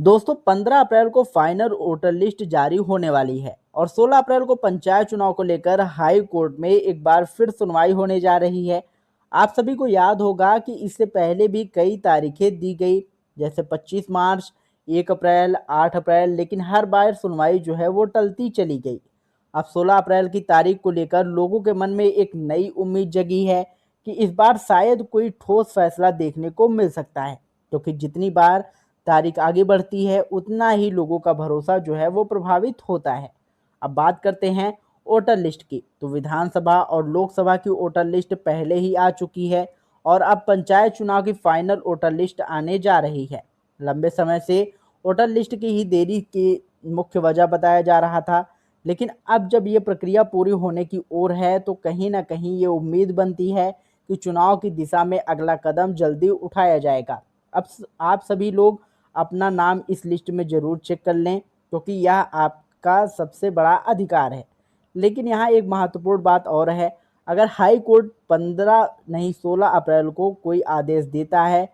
दोस्तों 15 अप्रैल को final voter list जारी होने वाली है और 16 अप्रैल को पंचायत चुनाव को लेकर हाई कोर्ट में एक बार फिर सुनवाई होने जा रही है। आप सभी को याद होगा कि इससे पहले भी कई तारीखें दी गई, जैसे 25 मार्च, 1 अप्रैल, 8 अप्रैल, लेकिन हर बार सुनवाई जो है वो टलती चली गई। अब 16 अप्रैल की तारीख को लेकर लोगों के मन में एक नई उम्मीद जगी है कि इस बार शायद कोई ठोस फैसला देखने को मिल सकता है, क्योंकि जितनी बार तारीख आगे बढ़ती है उतना ही लोगों का भरोसा जो है वो प्रभावित होता है। अब बात करते हैं वोटर लिस्ट की, तो विधानसभा और लोकसभा की वोटर लिस्ट पहले ही आ चुकी है और अब पंचायत चुनाव की फाइनल वोटर लिस्ट आने जा रही है। लंबे समय से वोटर लिस्ट की ही देरी की मुख्य वजह बताया जा रहा था, लेकिन अब जब ये प्रक्रिया पूरी होने की ओर है तो कहीं ना कहीं ये उम्मीद बनती है कि चुनाव की दिशा में अगला कदम जल्दी उठाया जाएगा। अब आप सभी लोग अपना नाम इस लिस्ट में ज़रूर चेक कर लें, क्योंकि यह आपका सबसे बड़ा अधिकार है। लेकिन यहाँ एक महत्वपूर्ण बात और है, अगर हाई कोर्ट 15 नहीं 16 अप्रैल को कोई आदेश देता है,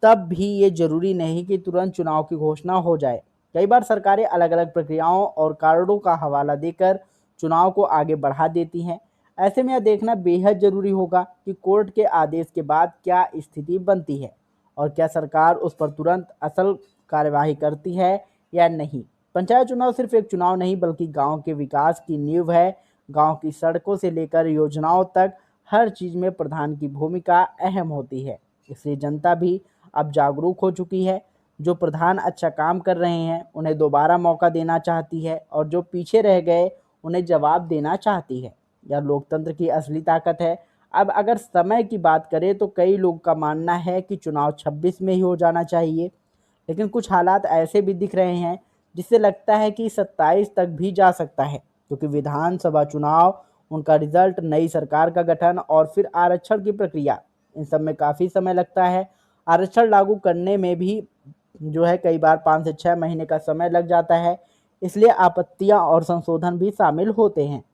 तब भी ये ज़रूरी नहीं कि तुरंत चुनाव की घोषणा हो जाए। कई बार सरकारें अलग-अलग प्रक्रियाओं और कारणों का हवाला देकर चुनाव को आगे बढ़ा देती हैं। ऐसे में यह देखना बेहद ज़रूरी होगा कि कोर्ट के आदेश के बाद क्या स्थिति बनती है और क्या सरकार उस पर तुरंत असल कार्यवाही करती है या नहीं। पंचायत चुनाव सिर्फ एक चुनाव नहीं बल्कि गांव के विकास की नींव है। गांव की सड़कों से लेकर योजनाओं तक हर चीज़ में प्रधान की भूमिका अहम होती है। इसलिए जनता भी अब जागरूक हो चुकी है। जो प्रधान अच्छा काम कर रहे हैं उन्हें दोबारा मौका देना चाहती है और जो पीछे रह गए उन्हें जवाब देना चाहती है। यह लोकतंत्र की असली ताकत है। अब अगर समय की बात करें तो कई लोग का मानना है कि चुनाव 26 में ही हो जाना चाहिए, लेकिन कुछ हालात ऐसे भी दिख रहे हैं जिससे लगता है कि 27 तक भी जा सकता है, क्योंकि विधानसभा चुनाव, उनका रिजल्ट, नई सरकार का गठन और फिर आरक्षण की प्रक्रिया, इन सब में काफ़ी समय लगता है। आरक्षण लागू करने में भी जो है कई बार 5 से 6 महीने का समय लग जाता है, इसलिए आपत्तियां और संशोधन भी शामिल होते हैं।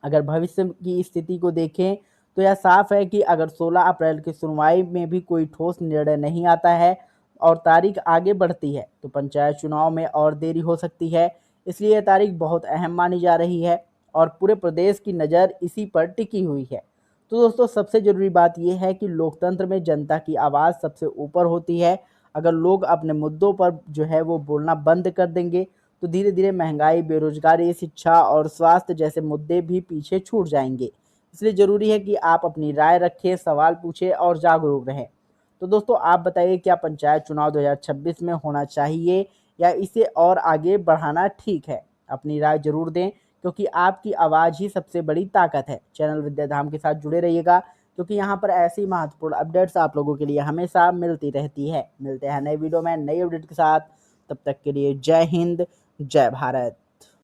अगर भविष्य की स्थिति को देखें तो यह साफ है कि अगर 16 अप्रैल की सुनवाई में भी कोई ठोस निर्णय नहीं आता है और तारीख आगे बढ़ती है तो पंचायत चुनाव में और देरी हो सकती है। इसलिए यह तारीख बहुत अहम मानी जा रही है और पूरे प्रदेश की नज़र इसी पर टिकी हुई है। तो दोस्तों सबसे ज़रूरी बात यह है कि लोकतंत्र में जनता की आवाज़ सबसे ऊपर होती है। अगर लोग अपने मुद्दों पर जो है वो बोलना बंद कर देंगे तो धीरे धीरे महंगाई, बेरोजगारी, शिक्षा और स्वास्थ्य जैसे मुद्दे भी पीछे छूट जाएंगे। इसलिए ज़रूरी है कि आप अपनी राय रखें, सवाल पूछें और जागरूक रहें। तो दोस्तों आप बताइए, क्या पंचायत चुनाव 2026 में होना चाहिए या इसे और आगे बढ़ाना ठीक है? अपनी राय ज़रूर दें, क्योंकि आपकी आवाज़ ही सबसे बड़ी ताकत है। चैनल विद्याधाम के साथ जुड़े रहिएगा, क्योंकि यहाँ पर ऐसी महत्वपूर्ण अपडेट्स आप लोगों के लिए हमेशा मिलती रहती है। मिलते हैं नए वीडियो में नई अपडेट के साथ, तब तक के लिए जय हिंद, जय भारत।